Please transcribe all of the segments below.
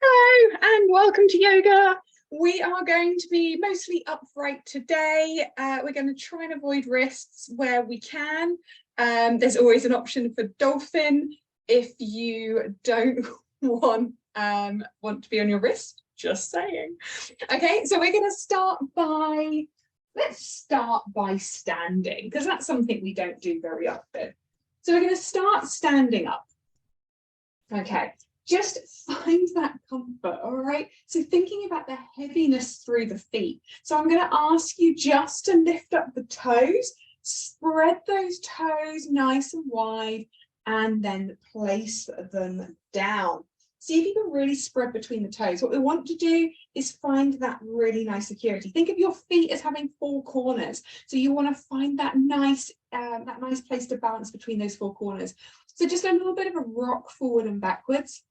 Hello and welcome to yoga. We are going to be mostly upright today. We're going to try and avoid wrists where we can. There's always an option for dolphin if you don't want to be on your wrist. Just saying. Okay, so we're going to start by, let's start by standing, because that's something we don't do very often. So we're going to start standing up. Okay. Just find that comfort, all right? So thinking about the heaviness through the feet. So I'm going to ask you just to lift up the toes, spread those toes nice and wide, and then place them down. See if you can really spread between the toes. What we want to do is find that really nice security. Think of your feet as having four corners. So you want to find that nice place to balance between those four corners. So just a little bit of a rock forward and backwards.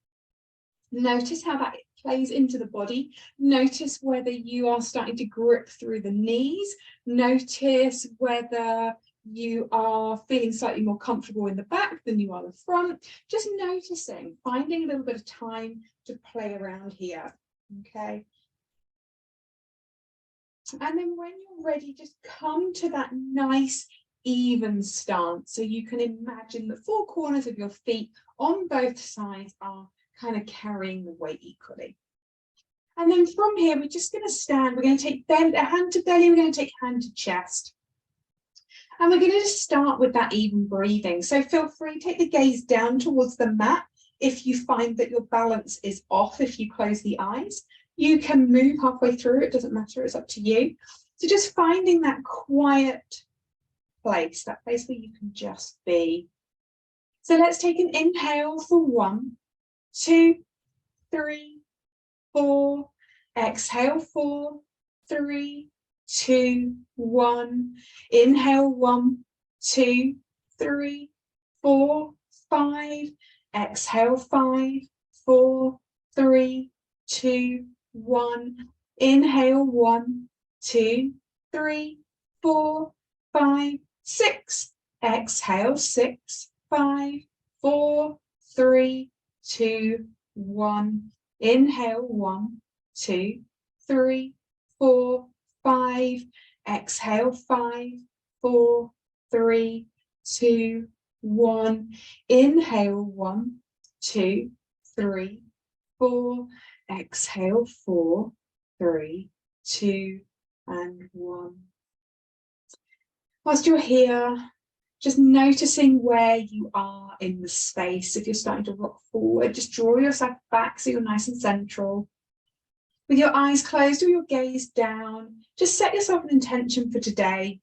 Notice how that plays into the body. Notice whether you are starting to grip through the knees. Notice whether you are feeling slightly more comfortable in the back than you are the front. Just noticing, finding a little bit of time to play around here. Okay. And then when you're ready, just come to that nice even stance. So you can imagine the four corners of your feet on both sides are kind of carrying the weight equally. And then from here, we're just going to stand. We're going to take a hand to belly. We're going to take hand to chest. And we're going to just start with that even breathing. So feel free, take the gaze down towards the mat. If you find that your balance is off, if you close the eyes, you can move halfway through. It doesn't matter. It's up to you. So just finding that quiet place, that place where you can just be. So let's take an inhale for 1, 2, 3, 4. Exhale 4, 3, 2, 1. Inhale 1, 2, 3, 4, 5. Exhale 5, 4, 3, 2, 1. Inhale 1, 2, 3, 4, 5, 6. Exhale 6, 5, 4, 3, 2, 1. Inhale 1, 2, 3, 4, 5. Exhale 5, 4, 3, 2, 1. Inhale 1, 2, 3, 4. Exhale 4, 3, 2, and 1. Whilst you're here, just noticing where you are in the space. If you're starting to rock forward, just draw yourself back so you're nice and central. With your eyes closed or your gaze down, just set yourself an intention for today.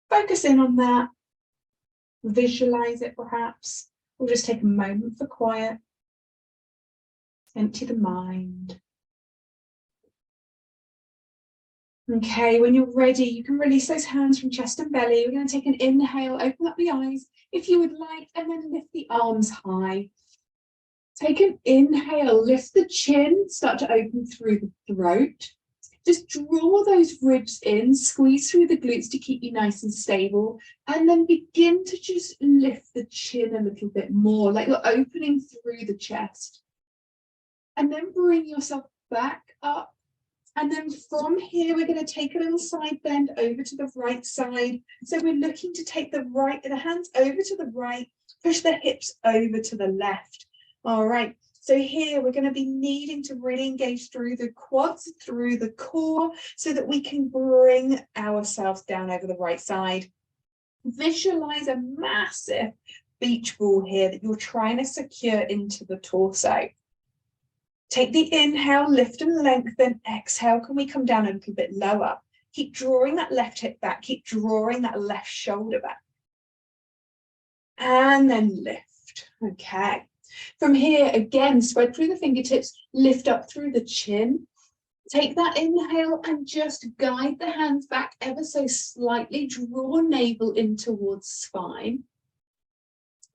Focus in on that. Visualize it perhaps, or just take a moment for quiet. Empty the mind. Okay, when you're ready, you can release those hands from chest and belly. We're going to take an inhale, open up the eyes if you would like, and then lift the arms high. Take an inhale, lift the chin, start to open through the throat. Just draw those ribs in, squeeze through the glutes to keep you nice and stable, and then begin to just lift the chin a little bit more, like you're opening through the chest. And then bring yourself back up. And then from here, we're going to take a little side bend over to the right side. So we're looking to take the hands over to the right, push the hips over to the left. All right. So here we're going to be needing to really engage through the quads, through the core, so that we can bring ourselves down over the right side. Visualize a massive beach ball here that you're trying to secure into the torso. Take the inhale, lift and lengthen. Exhale, can we come down a little bit lower? Keep drawing that left hip back. Keep drawing that left shoulder back. And then lift. Okay. From here, again, spread through the fingertips, lift up through the chin. Take that inhale and just guide the hands back ever so slightly. Draw navel in towards spine.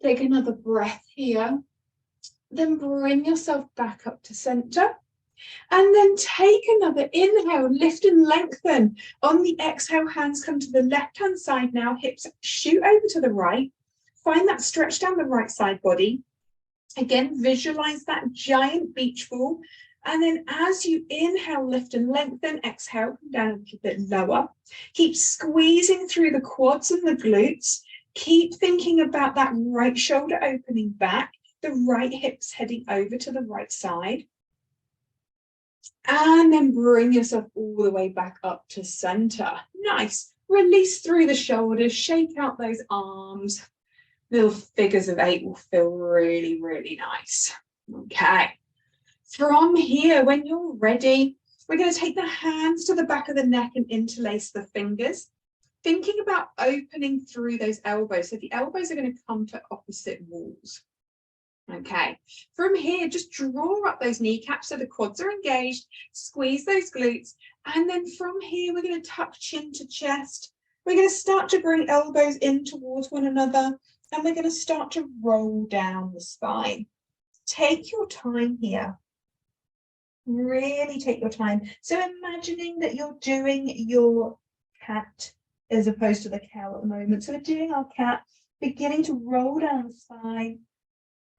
Take another breath here. Then bring yourself back up to center. And then take another inhale, lift and lengthen. On the exhale, hands come to the left-hand side now. Hips shoot over to the right. Find that stretch down the right side body. Again, visualize that giant beach ball. And then as you inhale, lift and lengthen, exhale, come down a little bit lower. Keep squeezing through the quads and the glutes. Keep thinking about that right shoulder opening back, the right hips heading over to the right side. And then bring yourself all the way back up to center. Nice. Release through the shoulders, shake out those arms. Little figures of 8 will feel really, really nice. Okay. From here, when you're ready, we're going to take the hands to the back of the neck and interlace the fingers. Thinking about opening through those elbows. So the elbows are going to come to opposite walls. Okay, from here, just draw up those kneecaps so the quads are engaged, squeeze those glutes, and then from here, we're going to tuck chin to chest. We're going to start to bring elbows in towards one another, and we're going to start to roll down the spine. Take your time here. Really take your time. So imagining that you're doing your cat as opposed to the cow at the moment. So we're doing our cat, beginning to roll down the spine.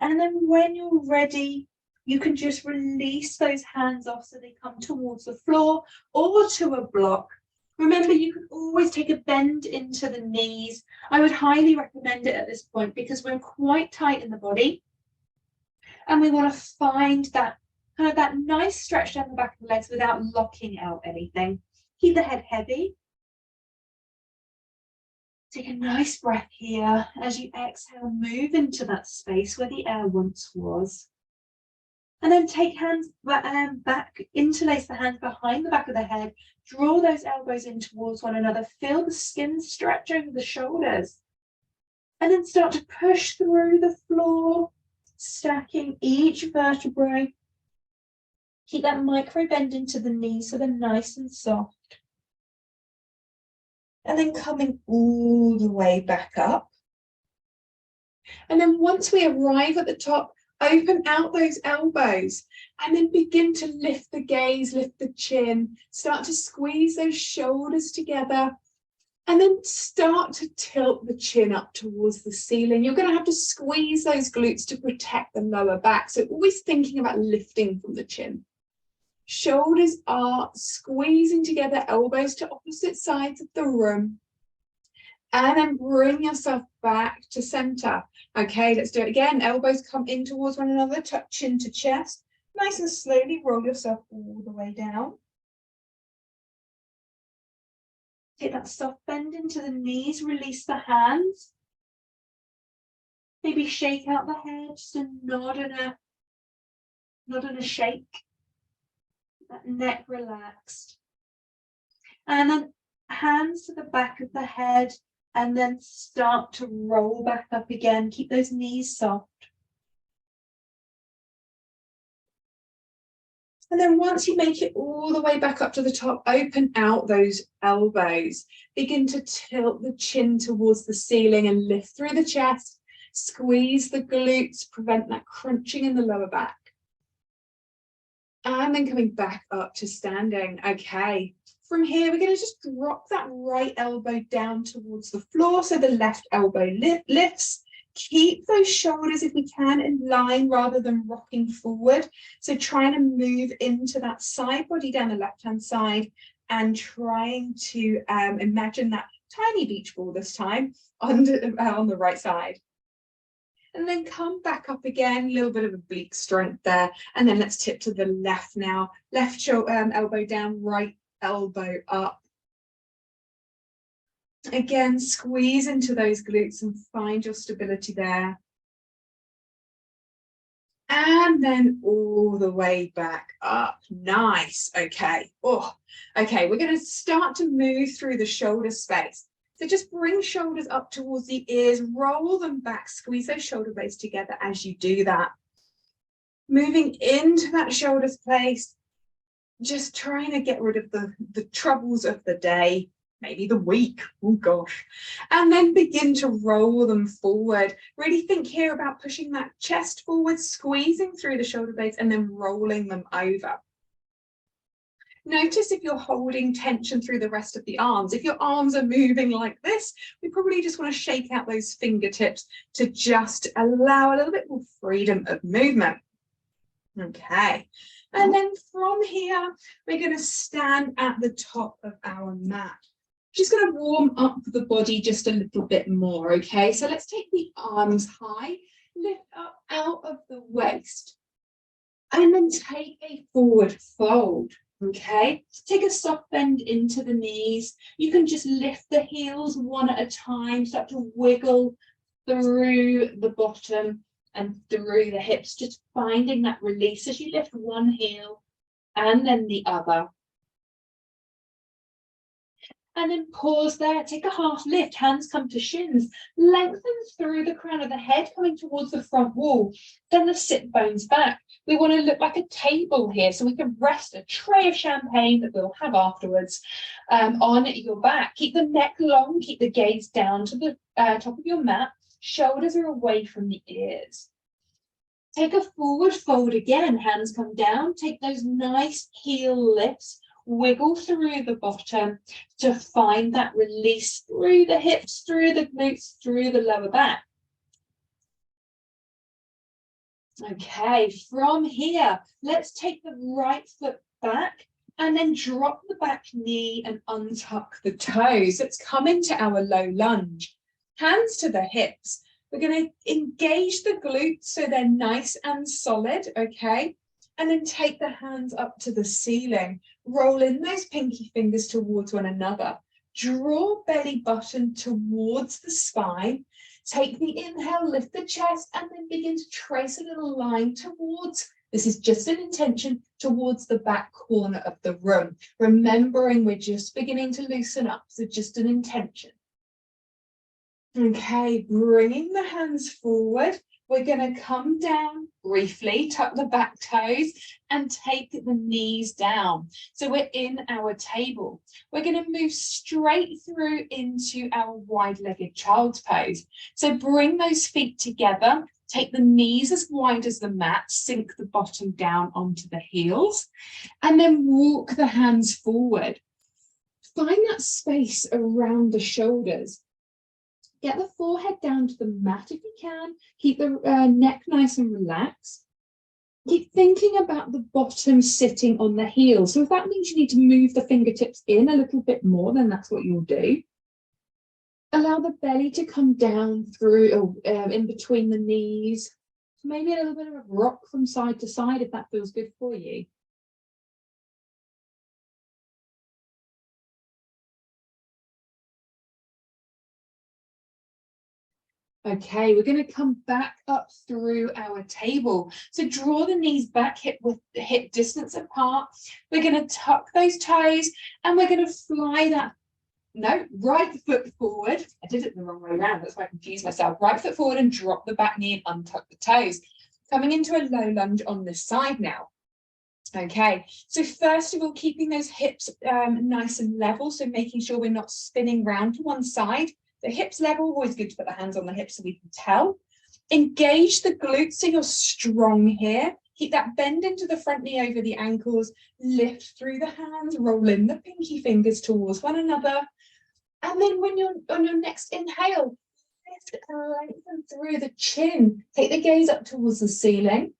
And then when you're ready, you can just release those hands off so they come towards the floor or to a block. Remember, you can always take a bend into the knees. I would highly recommend it at this point because we're quite tight in the body. And we want to find that kind of that nice stretch down the back of the legs without locking out anything. Keep the head heavy. Take a nice breath here. As you exhale, move into that space where the air once was. And then take hands back, interlace the hands behind the back of the head, draw those elbows in towards one another, feel the skin stretch over the shoulders. And then start to push through the floor, stacking each vertebrae. Keep that micro bend into the knees so they're nice and soft. And then coming all the way back up. And then once we arrive at the top, open out those elbows and then begin to lift the gaze, lift the chin, start to squeeze those shoulders together and then start to tilt the chin up towards the ceiling. You're going to have to squeeze those glutes to protect the lower back. So always thinking about lifting from the chin. Shoulders are squeezing together, elbows to opposite sides of the room. And then bring yourself back to center. Okay, let's do it again. Elbows come in towards one another, tuck chin to chest. Nice and slowly roll yourself all the way down. Take that soft bend into the knees, release the hands. Maybe shake out the head, just a nod and a shake. That neck relaxed. And then hands to the back of the head and then start to roll back up again. Keep those knees soft. And then once you make it all the way back up to the top, open out those elbows. Begin to tilt the chin towards the ceiling and lift through the chest. Squeeze the glutes, prevent that crunching in the lower back. And then coming back up to standing. Okay, from here, we're going to just drop that right elbow down towards the floor. So the left elbow lifts. Keep those shoulders, if we can, in line rather than rocking forward. So trying to move into that side body down the left-hand side and trying to imagine that tiny beach ball this time on the right side. And then come back up again, a little bit of oblique strength there. And then let's tip to the left now. Left elbow down, right elbow up. Again, squeeze into those glutes and find your stability there. And then all the way back up. Nice. Okay. Oh, okay. We're going to start to move through the shoulder space. So just bring shoulders up towards the ears, roll them back, squeeze those shoulder blades together as you do that. Moving into that shoulders place, just trying to get rid of the troubles of the day, maybe the week, oh gosh, and then begin to roll them forward. Really think here about pushing that chest forward, squeezing through the shoulder blades and then rolling them over. Notice if you're holding tension through the rest of the arms. If your arms are moving like this, we probably just want to shake out those fingertips to just allow a little bit more freedom of movement. Okay, and then from here, we're going to stand at the top of our mat. Just going to warm up the body just a little bit more, okay? So let's take the arms high, lift up out of the waist, and then take a forward fold, okay? Take a soft bend into the knees. You can just lift the heels one at a time, start to wiggle through the bottom and through the hips, just finding that release as you lift one heel and then the other. And then pause there, take a half lift, hands come to shins, lengthen through the crown of the head, coming towards the front wall, then the sit bones back. We want to look like a table here, so we can rest a tray of champagne that we'll have afterwards on your back. Keep the neck long, keep the gaze down to the top of your mat, shoulders are away from the ears. Take a forward fold again, hands come down, take those nice heel lifts, wiggle through the bottom to find that release through the hips, through the glutes, through the lower back. Okay, from here, let's take the right foot back and then drop the back knee and untuck the toes. Let's come into our low lunge. Hands to the hips. We're going to engage the glutes so they're nice and solid, okay? And then take the hands up to the ceiling. Roll in those pinky fingers towards one another. Draw belly button towards the spine. Take the inhale, lift the chest, and then begin to trace a little line towards, this is just an intention, towards the back corner of the room. Remembering we're just beginning to loosen up, so just an intention. Okay, bringing the hands forward. We're going to come down briefly, tuck the back toes and take the knees down. So we're in our table. We're going to move straight through into our wide-legged child's pose. So bring those feet together, take the knees as wide as the mat, sink the bottom down onto the heels, and then walk the hands forward. Find that space around the shoulders. Get the forehead down to the mat if you can. Keep the neck nice and relaxed. Keep thinking about the bottom sitting on the heels. So if that means you need to move the fingertips in a little bit more, then that's what you'll do. Allow the belly to come down through in between the knees. Maybe a little bit of a rock from side to side if that feels good for you. Okay, we're going to come back up through our table. So draw the knees back, hip distance apart. We're going to tuck those toes and we're going to fly that, right foot forward. I did it the wrong way around, that's why I confused myself. Right foot forward and drop the back knee and untuck the toes. Coming into a low lunge on this side now. Okay, so first of all, keeping those hips nice and level, so making sure we're not spinning round to one side. The hips level, always good to put the hands on the hips so we can tell. Engage the glutes so you're strong here. Keep that bend into the front knee over the ankles. Lift through the hands, roll in the pinky fingers towards one another. And then when you're on your next inhale, lift and lengthen through the chin. Take the gaze up towards the ceiling.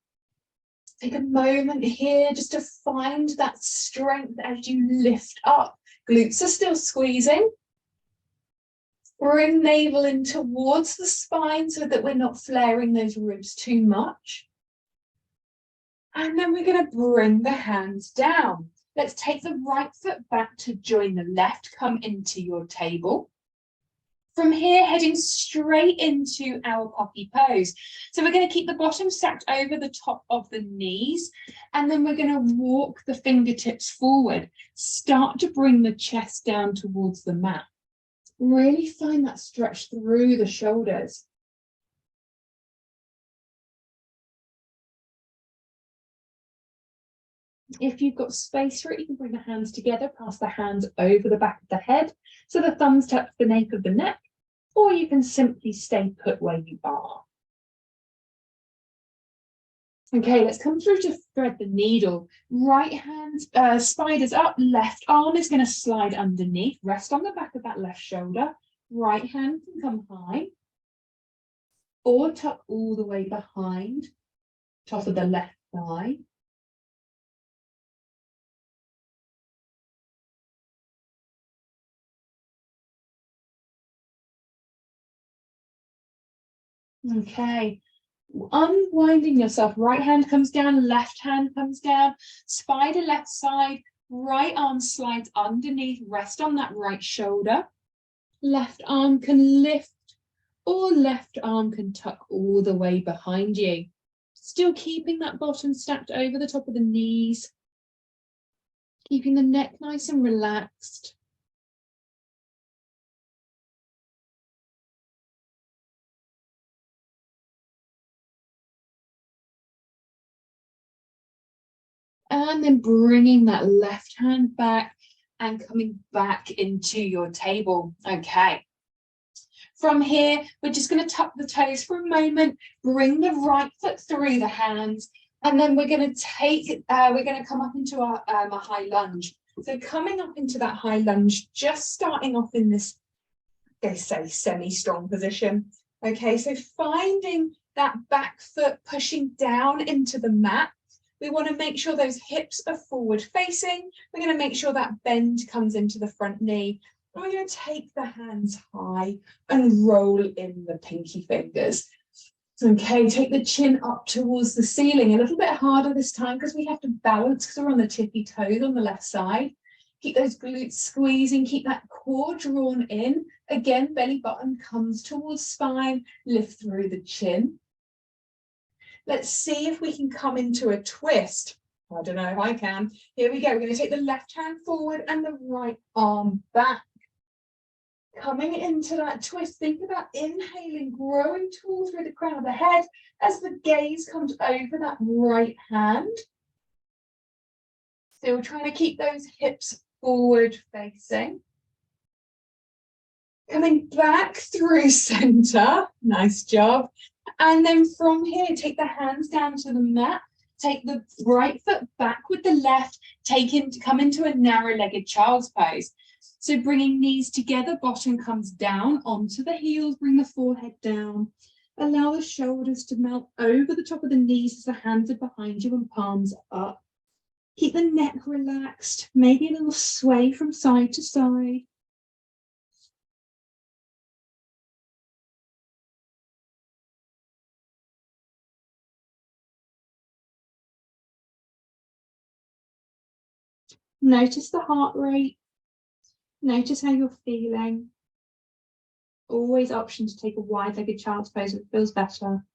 Take a moment here just to find that strength as you lift up. Glutes are still squeezing. Bring navel in towards the spine so that we're not flaring those ribs too much. And then we're going to bring the hands down. Let's take the right foot back to join the left. Come into your table. From here, heading straight into our puppy pose. So we're going to keep the bottom stacked over the top of the knees, and then we're going to walk the fingertips forward. Start to bring the chest down towards the mat. Really find that stretch through the shoulders. If you've got space for it, you can bring the hands together, pass the hands over the back of the head, so the thumbs touch the nape of the neck, or you can simply stay put where you are. Okay, let's come through to thread the needle. Right hand, spider's up, left arm is going to slide underneath, rest on the back of that left shoulder. Right hand can come high or tuck all the way behind, top of the left thigh. Okay, unwinding yourself, right hand comes down, left hand comes down, spider left side, right arm slides underneath, rest on that right shoulder. Left arm can lift or left arm can tuck all the way behind you. Still keeping that bottom stacked over the top of the knees, keeping the neck nice and relaxed. And then bringing that left hand back and coming back into your table. Okay. From here, we're just going to tuck the toes for a moment, bring the right foot through the hands, and then we're going to come up into a high lunge. So coming up into that high lunge, just starting off in this, they say, semi-strong position. Okay, so finding that back foot pushing down into the mat. We want to make sure those hips are forward facing. We're going to make sure that bend comes into the front knee. And we're going to take the hands high and roll in the pinky fingers. Okay, take the chin up towards the ceiling. A little bit harder this time because we have to balance because we're on the tippy toes on the left side. Keep those glutes squeezing, keep that core drawn in. Again, belly button comes towards spine, lift through the chin. Let's see if we can come into a twist. I don't know if I can. Here we go. We're going to take the left hand forward and the right arm back. Coming into that twist, think about inhaling, growing tall through the crown of the head as the gaze comes over that right hand. Still trying to keep those hips forward facing. Coming back through center. Nice job. And then from here, take the hands down to the mat. Take the right foot back with the left. Come into a narrow-legged child's pose. So bringing knees together, bottom comes down onto the heels, bring the forehead down. Allow the shoulders to melt over the top of the knees as the hands are behind you and palms up. Keep the neck relaxed, maybe a little sway from side to side. Notice the heart rate. Notice how you're feeling. Always option to take a wide-legged child's pose if it feels better.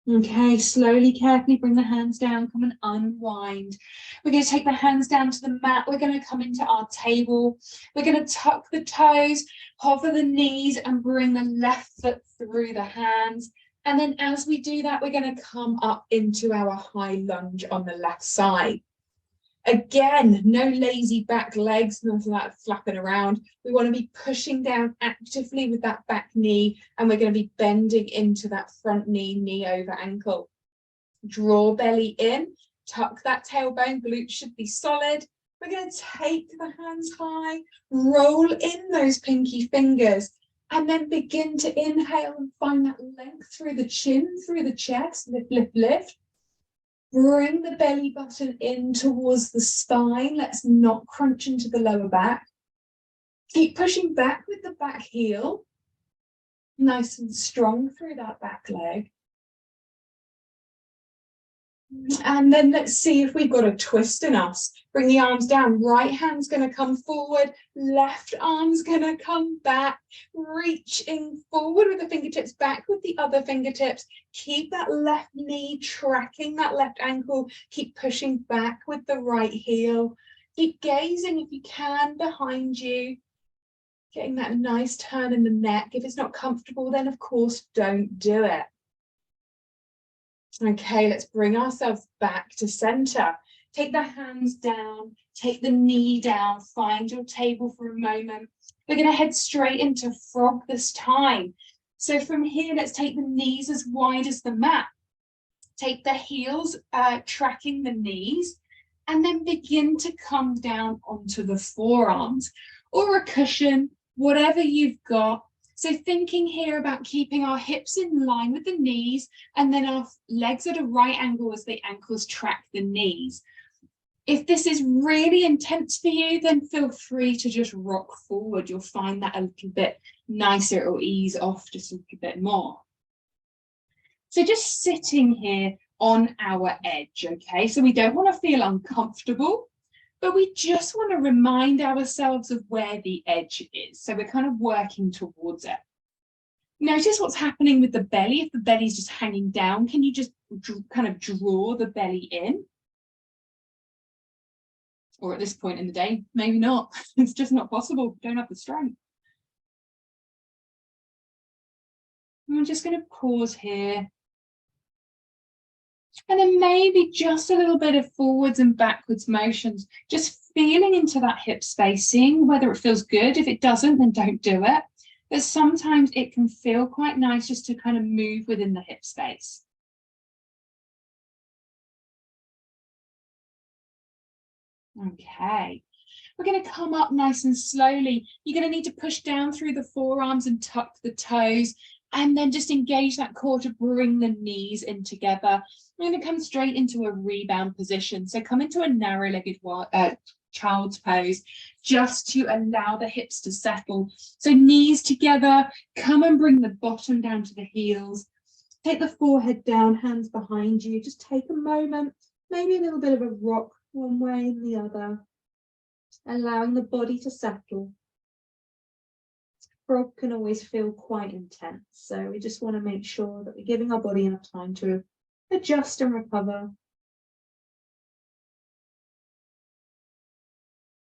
Okay, slowly, carefully bring the hands down, come and unwind. We're going to take the hands down to the mat. We're going to come into our table. We're going to tuck the toes, hover the knees and bring the left foot through the hands. And then as we do that, we're going to come up into our high lunge on the left side. Again, no lazy back legs, none of that flapping around. We want to be pushing down actively with that back knee, and we're going to be bending into that front knee, knee over ankle. Draw belly in, tuck that tailbone, glutes should be solid. We're going to take the hands high, roll in those pinky fingers, and then begin to inhale and find that length through the chin, through the chest, lift, lift, lift. Bring the belly button in towards the spine. Let's not crunch into the lower back. Keep pushing back with the back heel. Nice and strong through that back leg. And then let's see if we've got a twist in us. Bring the arms down. Right hand's going to come forward. Left arm's going to come back. Reaching forward with the fingertips, back with the other fingertips. Keep that left knee tracking that left ankle. Keep pushing back with the right heel. Keep gazing if you can behind you. Getting that nice turn in the neck. If it's not comfortable, then of course don't do it. Okay, let's bring ourselves back to center. Take the hands down, take the knee down, find your table for a moment. We're going to head straight into frog this time. So from here, let's take the knees as wide as the mat. Take the heels, tracking the knees, and then begin to come down onto the forearms or a cushion, whatever you've got. So thinking here about keeping our hips in line with the knees and then our legs at a right angle as the ankles track the knees. If this is really intense for you, then feel free to just rock forward. You'll find that a little bit nicer. It will ease off just a little bit more. So just sitting here on our edge, okay? So we don't want to feel uncomfortable, but we just want to remind ourselves of where the edge is. So we're kind of working towards it. Notice what's happening with the belly. If the belly's just hanging down, can you just kind of draw the belly in? Or at this point in the day, maybe not. It's just not possible. Don't have the strength. I'm just going to pause here. And then maybe just a little bit of forwards and backwards motions, just feeling into that hip space, seeing whether it feels good. If it doesn't, then don't do it. But sometimes it can feel quite nice just to kind of move within the hip space. Okay. We're going to come up nice and slowly. You're going to need to push down through the forearms and tuck the toes, and then just engage that core to bring the knees in together. We're going to come straight into a rebound position. So come into a narrow-legged child's pose, just to allow the hips to settle. So knees together, come and bring the bottom down to the heels. Take the forehead down, hands behind you. Just take a moment, maybe a little bit of a rock one way and the other, allowing the body to settle. Frog can always feel quite intense, so we just want to make sure that we're giving our body enough time to adjust and recover.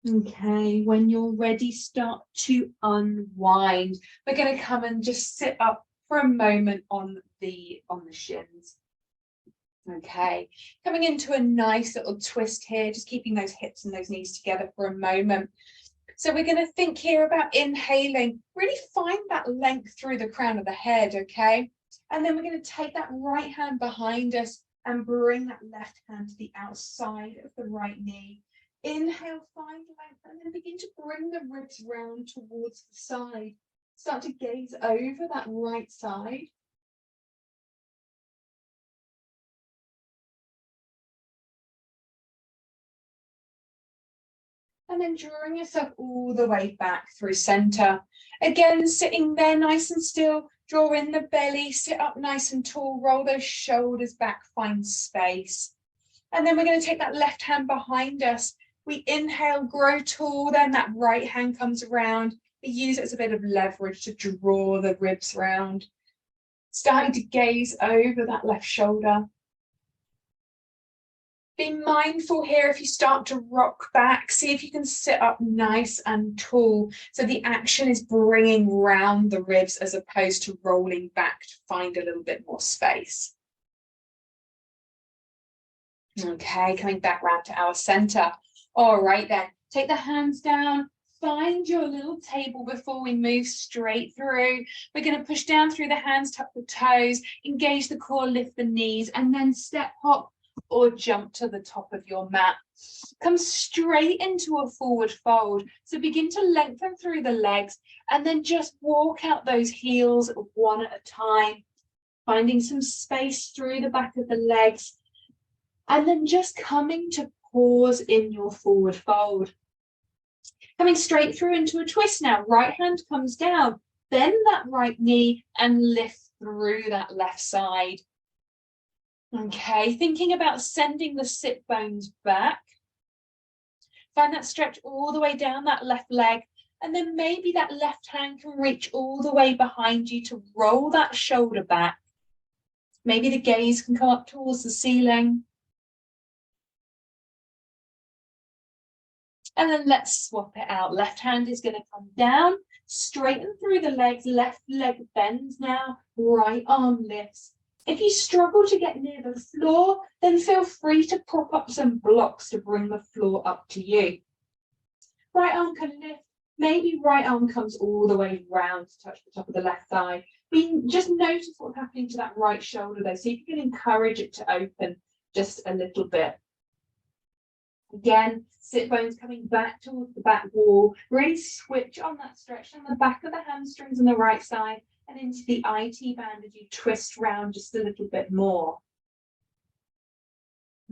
Okay, when you're ready, start to unwind. We're going to come and just sit up for a moment on the shins. Okay, coming into a nice little twist here, just keeping those hips and those knees together for a moment. So we're going to think here about inhaling, really find that length through the crown of the head, okay? And then we're going to take that right hand behind us and bring that left hand to the outside of the right knee. Inhale, find length, and then begin to bring the ribs round towards the side. Start to gaze over that right side. And then drawing yourself all the way back through center. Again, sitting there nice and still, draw in the belly, sit up nice and tall, roll those shoulders back, find space. And then we're going to take that left hand behind us. We inhale, grow tall, then that right hand comes around. We use it as a bit of leverage to draw the ribs round. Starting to gaze over that left shoulder. Be mindful here if you start to rock back, see if you can sit up nice and tall. So the action is bringing round the ribs as opposed to rolling back to find a little bit more space. Okay, coming back round to our center. All right then, take the hands down, find your little table before we move straight through. We're going to push down through the hands, tuck the toes, engage the core, lift the knees, and then step hop or jump to the top of your mat. Come straight into a forward fold. So begin to lengthen through the legs and then just walk out those heels one at a time, finding some space through the back of the legs, and then just coming to pause in your forward fold. Coming straight through into a twist now. Right hand comes down, bend that right knee and lift through that left side. Okay, thinking about sending the sit bones back. Find that stretch all the way down that left leg, and then maybe that left hand can reach all the way behind you to roll that shoulder back. Maybe the gaze can come up towards the ceiling. And then let's swap it out. Left hand is going to come down, straighten through the legs, left leg bends now, right arm lifts. If you struggle to get near the floor, then feel free to prop up some blocks to bring the floor up to you. Right arm can lift, maybe right arm comes all the way round to touch the top of the left thigh, Just notice what's happening to that right shoulder though. See if you can encourage it to open just a little bit. Again, sit bones coming back towards the back wall. Really switch on that stretch on the back of the hamstrings on the right side and into the IT band as you twist round just a little bit more.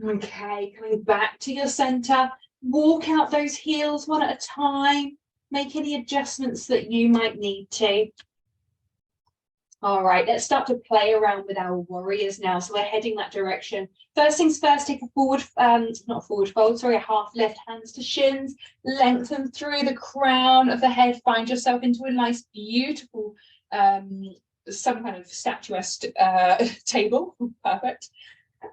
Okay, coming back to your center. Walk out those heels one at a time. Make any adjustments that you might need to. All right, let's start to play around with our warriors now. So we're heading that direction. First things first, take a forward, not forward fold, sorry, a half lift, hands to shins, lengthen through the crown of the head, find yourself into a nice, beautiful, some kind of statuesque table, perfect.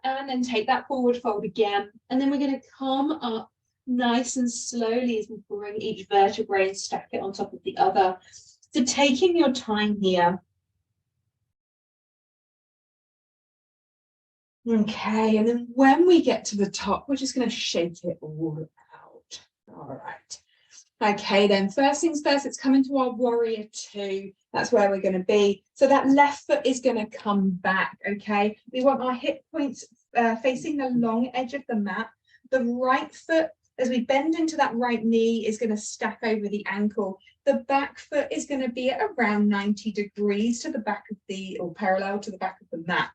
And then take that forward fold again. And then we're gonna come up nice and slowly as we bring each vertebrae and stack it on top of the other. So taking your time here. Okay, and then when we get to the top, we're just going to shake it all out. All right. Okay, then first things first, it's coming to our warrior two. That's where we're going to be. So that left foot is going to come back, okay? We want our hip points facing the long edge of the mat. The right foot, as we bend into that right knee, is going to stack over the ankle. The back foot is going to be at around 90 degrees to the back of or parallel to the back of the mat.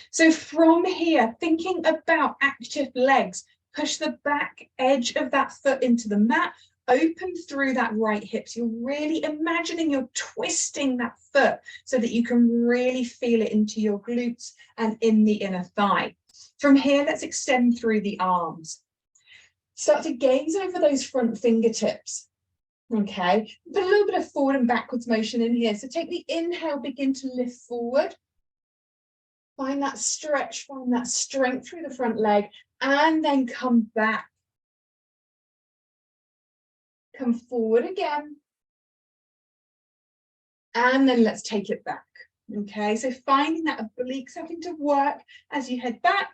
So from here, thinking about active legs, push the back edge of that foot into the mat, open through that right hip. So you're really imagining you're twisting that foot so that you can really feel it into your glutes and in the inner thigh. From here, let's extend through the arms. Start to gaze over those front fingertips. Okay, put a little bit of forward and backwards motion in here. So take the inhale, begin to lift forward. Find that stretch, find that strength through the front leg, and then come back. Come forward again. And then let's take it back. Okay, so finding that obliques having to work as you head back,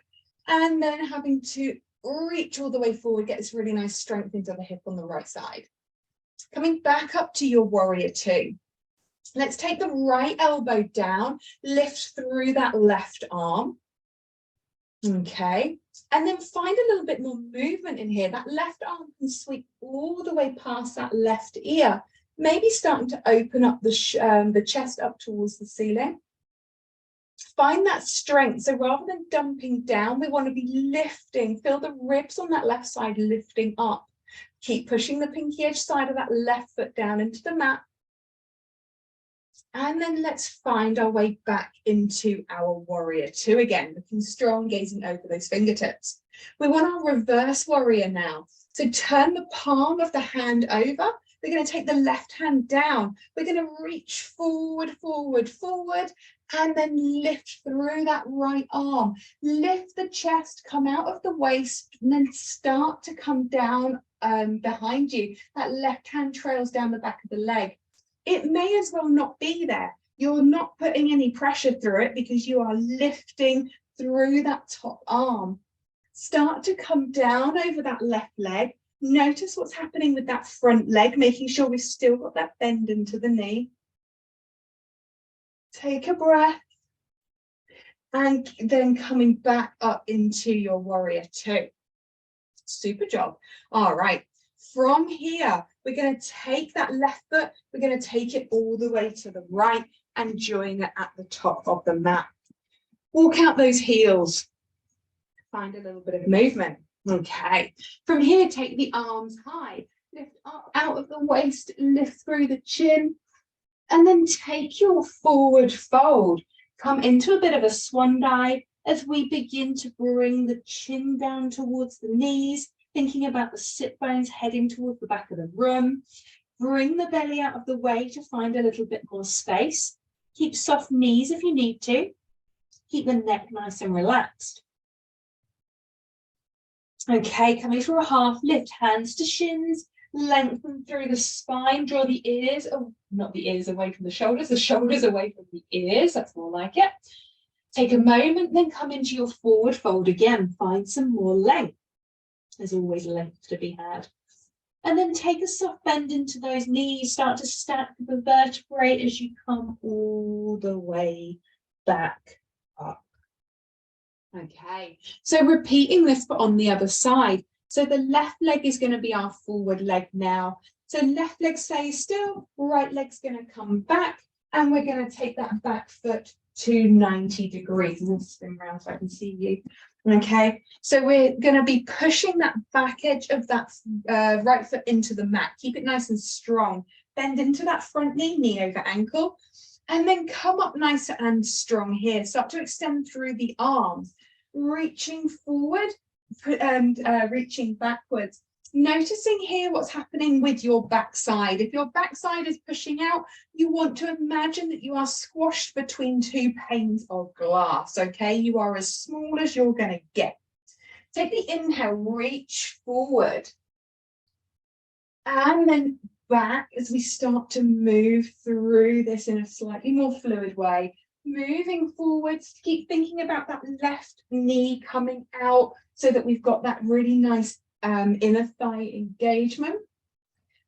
and then having to reach all the way forward, get this really nice strength into the hip on the right side. Coming back up to your warrior two. Let's take the right elbow down, lift through that left arm. Okay, and then find a little bit more movement in here. That left arm can sweep all the way past that left ear, maybe starting to open up the chest up towards the ceiling. Find that strength. So rather than dumping down, we want to be lifting. Feel the ribs on that left side lifting up. Keep pushing the pinky edge side of that left foot down into the mat. And then let's find our way back into our warrior two again, looking strong, gazing over those fingertips. We want our reverse warrior now. So turn the palm of the hand over. We're going to take the left hand down. We're going to reach forward, forward, forward, and then lift through that right arm. Lift the chest, come out of the waist, and then start to come down behind you. That left hand trails down the back of the leg. It may as well not be there. You're not putting any pressure through it because you are lifting through that top arm. Start to come down over that left leg. Notice what's happening with that front leg, making sure we've still got that bend into the knee. Take a breath. And then coming back up into your warrior two. Super job. All right. From here, we're going to take that left foot, we're going to take it all the way to the right and join it at the top of the mat. Walk out those heels. Find a little bit of movement. Okay. From here, take the arms high. Lift up out of the waist, lift through the chin, and then take your forward fold. Come into a bit of a swan dive as we begin to bring the chin down towards the knees, thinking about the sit bones heading towards the back of the room. Bring the belly out of the way to find a little bit more space. Keep soft knees if you need to. Keep the neck nice and relaxed. Okay, coming for a half lift, hands to shins, lengthen through the spine, draw the ears, not the ears away from the shoulders away from the ears, that's more like it. Take a moment, then come into your forward fold again, find some more length. There's always length to be had. And then take a soft bend into those knees, start to stack the vertebrae as you come all the way back up. Okay, so repeating this but on the other side. So the left leg is going to be our forward leg now. So left leg stays still, right leg's going to come back, and we're going to take that back foot to 90 degrees. And we'll spin around so I can see you. Okay, so we're going to be pushing that back edge of that right foot into the mat. Keep it nice and strong. Bend into that front knee, knee over ankle, and then come up nice and strong here. Start to extend through the arms, reaching forward and reaching backwards. Noticing here what's happening with your backside. If your backside is pushing out, you want to imagine that you are squashed between two panes of glass, okay? You are as small as you're going to get. Take the inhale, reach forward. And then back as we start to move through this in a slightly more fluid way. Moving forwards, keep thinking about that left knee coming out so that we've got that really nice inner thigh engagement.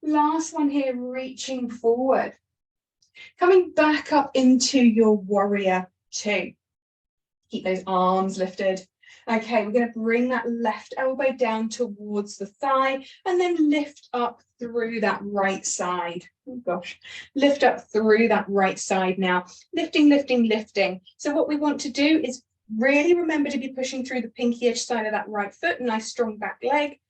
Last one here, reaching forward. Coming back up into your warrior two. Keep those arms lifted. Okay, we're going to bring that left elbow down towards the thigh and then lift up through that right side. Oh gosh, lift up through that right side now. Lifting, lifting, lifting. So what we want to do is really remember to be pushing through the pinky edge side of that right foot, nice strong back leg.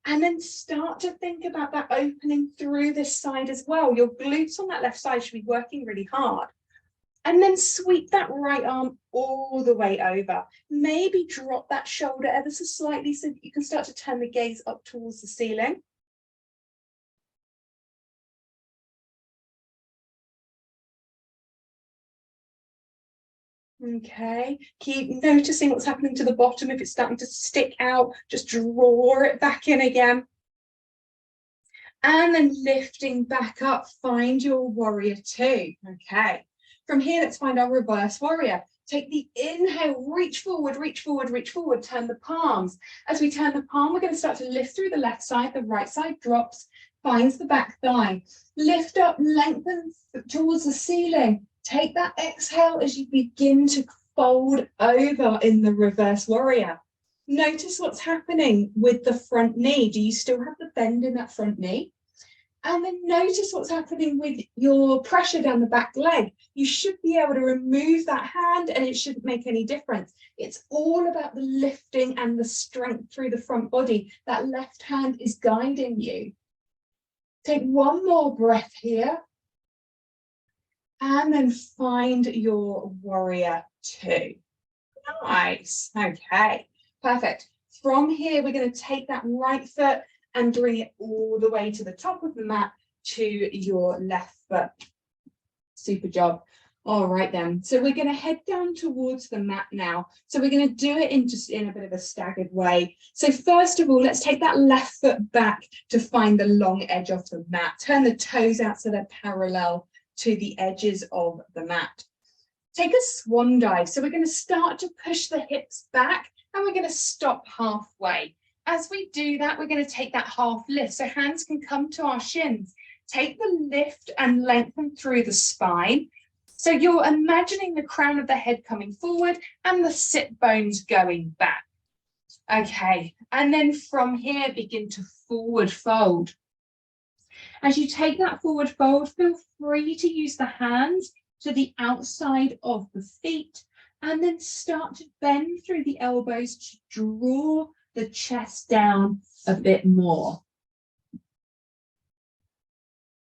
And then start to think about that opening through this side as well. Your glutes on that left side should be working really hard. And then sweep that right arm all the way over. Maybe drop that shoulder ever so slightly so that you can start to turn the gaze up towards the ceiling. Okay, keep noticing what's happening to the bottom. If it's starting to stick out, just draw it back in again. And then lifting back up, find your warrior two. Okay, from here, let's find our reverse warrior. Take the inhale, reach forward, reach forward, reach forward, turn the palms. As we turn the palm, we're going to start to lift through the left side, the right side drops, finds the back thigh. Lift up, lengthen towards the ceiling. Take that exhale as you begin to fold over in the reverse warrior. Notice what's happening with the front knee. Do you still have the bend in that front knee? And then notice what's happening with your pressure down the back leg. You should be able to remove that hand and it shouldn't make any difference. It's all about the lifting and the strength through the front body. That left hand is guiding you. Take one more breath here. And then find your warrior two. Nice. Okay, perfect. From here, we're going to take that right foot and bring it all the way to the top of the mat to your left foot. Super job. All right then. So we're going to head down towards the mat now. So we're going to do it in a bit of a staggered way. So first of all, let's take that left foot back to find the long edge of the mat. Turn the toes out so they're parallel to the edges of the mat. Take a swan dive. So we're going to start to push the hips back and we're going to stop halfway. As we do that, we're going to take that half lift. So hands can come to our shins. Take the lift and lengthen through the spine. So you're imagining the crown of the head coming forward and the sit bones going back. Okay, and then from here, begin to forward fold. As you take that forward fold, feel free to use the hands to the outside of the feet and then start to bend through the elbows to draw the chest down a bit more.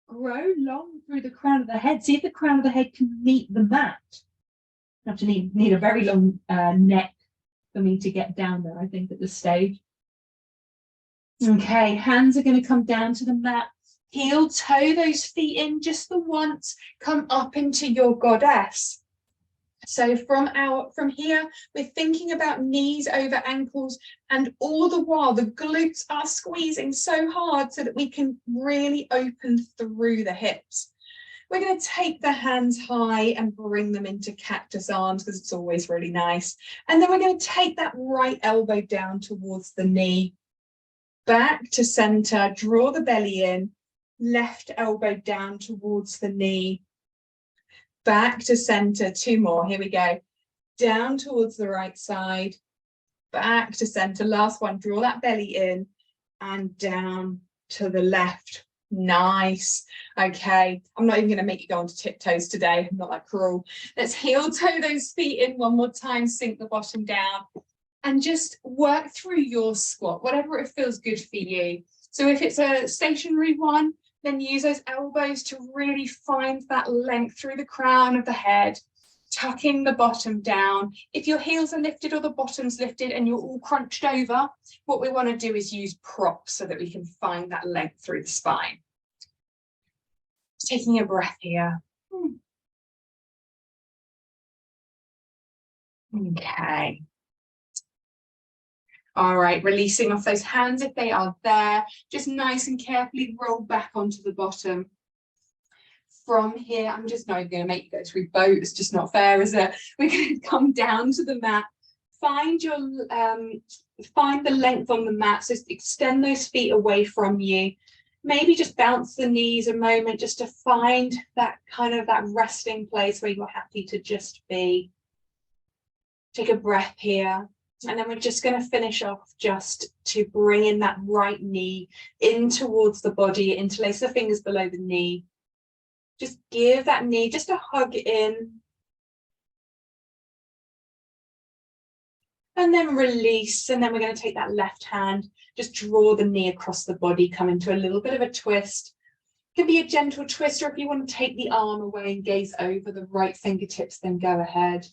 Grow long through the crown of the head. See if the crown of the head can meet the mat. You have to need a very long neck for me to get down there, I think, at this stage. Okay, hands are going to come down to the mat. Heel toe those feet in just the once. Come up into your goddess. So from here, we're thinking about knees over ankles, and all the while the glutes are squeezing so hard so that we can really open through the hips. We're going to take the hands high and bring them into cactus arms because it's always really nice. And then we're going to take that right elbow down towards the knee. back to center, draw the belly in, left elbow down towards the knee, back to center, 2 more, here we go, down towards the right side, back to center, last one, draw that belly in and down to the left. Nice. Okay, I'm not even going to make you go onto tiptoes today. I'm not that cruel. Let's heel toe those feet in one more time, sink the bottom down, and just work through your squat, whatever it feels good for you. So if it's a stationary one, then use those elbows to really find that length through the crown of the head, tucking the bottom down. If your heels are lifted or the bottom's lifted and you're all crunched over, what we want to do is use props so that we can find that length through the spine. Taking a breath here. Okay. All right, releasing off those hands if they are there. Just nice and carefully roll back onto the bottom. From here, I'm just not going to make you go through both. It's just not fair, is it? We're going to come down to the mat. Find the length on the mat. So extend those feet away from you. Maybe just bounce the knees a moment just to find that kind of that resting place where you're happy to just be. Take a breath here. And then we're just going to finish off just to bring in that right knee in towards the body, interlace the fingers below the knee. Just give that knee just a hug in. And then release. And then we're going to take that left hand, just draw the knee across the body, come into a little bit of a twist. It can be a gentle twist, or if you want to take the arm away and gaze over the right fingertips, then go ahead.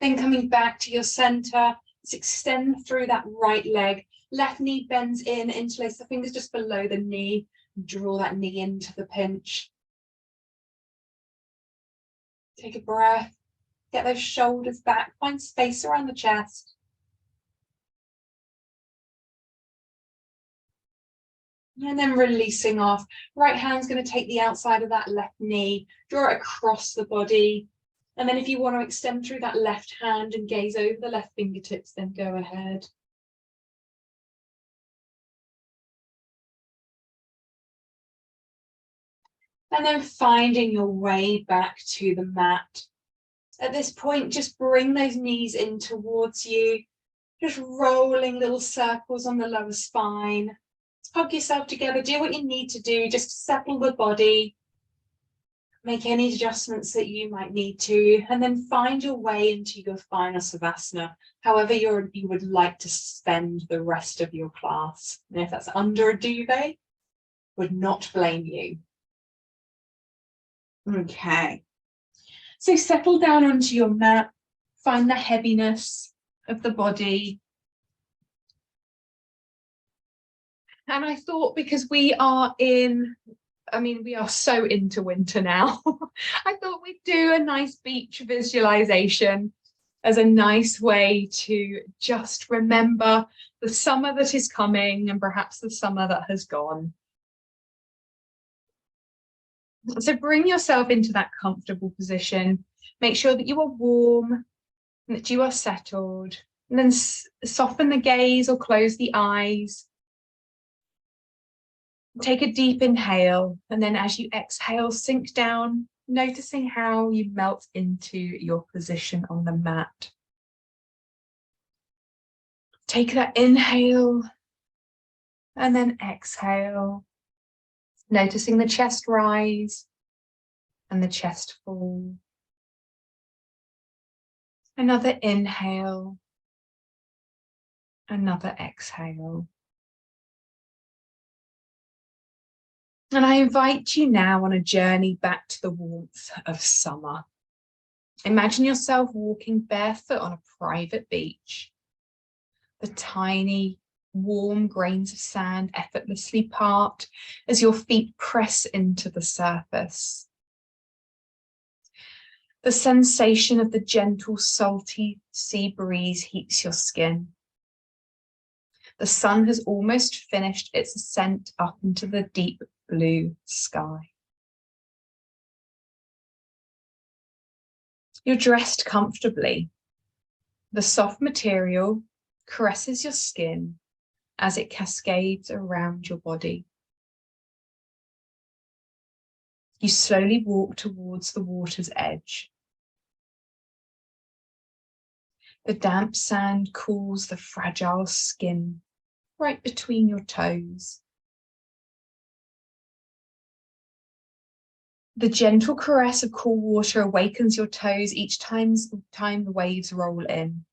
Then coming back to your center, let's extend through that right leg. Left knee bends in, interlace the fingers just below the knee. Draw that knee into the pinch. Take a breath. Get those shoulders back. Find space around the chest. And then releasing off. Right hand's going to take the outside of that left knee. Draw it across the body. And then if you want to extend through that left hand and gaze over the left fingertips, then go ahead. And then finding your way back to the mat. At this point, just bring those knees in towards you. Just rolling little circles on the lower spine. Hug yourself together. Do what you need to do just to settle the body. Make any adjustments that you might need to, and then find your way into your final savasana, however you would like to spend the rest of your class. And if that's under a duvet, would not blame you. Okay. So settle down onto your mat, find the heaviness of the body. And I thought, because we are so into winter now, I thought we'd do a nice beach visualization as a nice way to just remember the summer that is coming and perhaps the summer that has gone. So bring yourself into that comfortable position. Make sure that you are warm and that you are settled. And then soften the gaze or close the eyes. Take a deep inhale, and then as you exhale, sink down, noticing how you melt into your position on the mat. Take that inhale and then exhale, noticing the chest rise and the chest fall. Another inhale, another exhale. And I invite you now on a journey back to the warmth of summer. Imagine yourself walking barefoot on a private beach. The tiny, warm grains of sand effortlessly part as your feet press into the surface. The sensation of the gentle, salty sea breeze heats your skin. The sun has almost finished its ascent up into the deep blue sky. You're dressed comfortably. The soft material caresses your skin as it cascades around your body. You slowly walk towards the water's edge. The damp sand cools the fragile skin right between your toes. The gentle caress of cool water awakens your toes each time the waves roll in.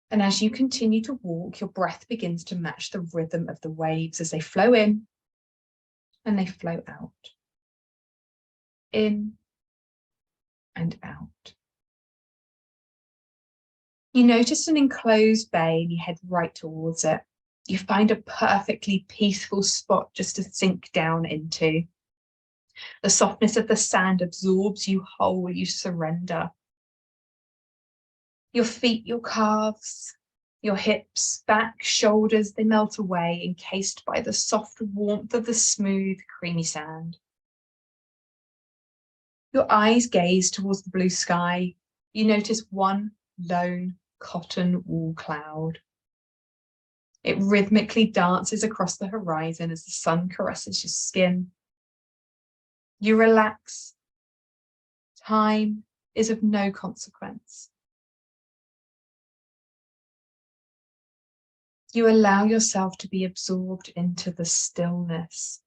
And as you continue to walk, your breath begins to match the rhythm of the waves as they flow in and they flow out. In and out. You notice an enclosed bay and you head right towards it. You find a perfectly peaceful spot just to sink down into. The softness of the sand absorbs you whole, you surrender. Your feet, your calves, your hips, back, shoulders, they melt away, encased by the soft warmth of the smooth, creamy sand. Your eyes gaze towards the blue sky. You notice one lone cotton wool cloud. It rhythmically dances across the horizon as the sun caresses your skin. You relax. Time is of no consequence. You allow yourself to be absorbed into the stillness.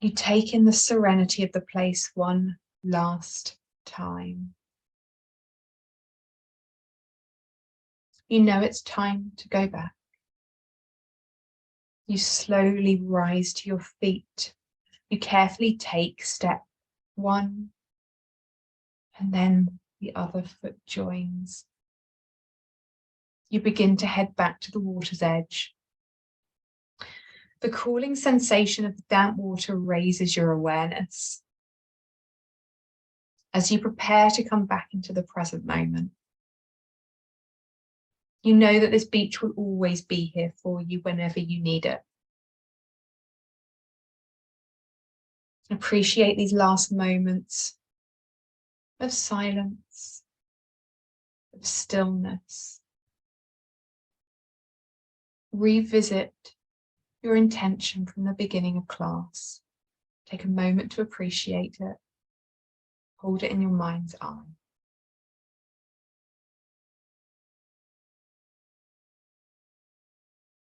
You take in the serenity of the place one last time. You know it's time to go back. You slowly rise to your feet. You carefully take step one, and then the other foot joins. You begin to head back to the water's edge. The cooling sensation of the damp water raises your awareness as you prepare to come back into the present moment. You know that this beach will always be here for you whenever you need it. Appreciate these last moments of silence, of stillness. Revisit your intention from the beginning of class. Take a moment to appreciate it. Hold it in your mind's eye.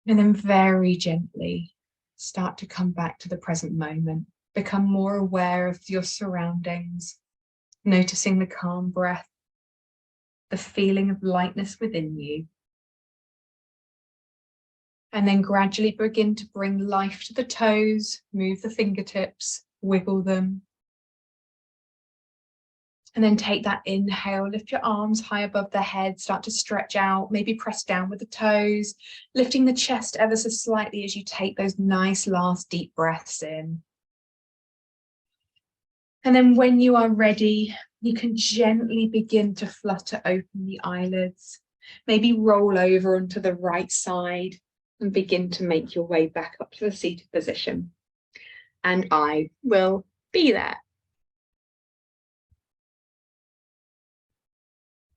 And then very gently start to come back to the present moment. Become more aware of your surroundings, noticing the calm breath, the feeling of lightness within you. And then gradually begin to bring life to the toes, move the fingertips, wiggle them. And then take that inhale, lift your arms high above the head, start to stretch out, maybe press down with the toes, lifting the chest ever so slightly as you take those nice last deep breaths in. And then when you are ready, you can gently begin to flutter open the eyelids, maybe roll over onto the right side and begin to make your way back up to the seated position. And I will be there.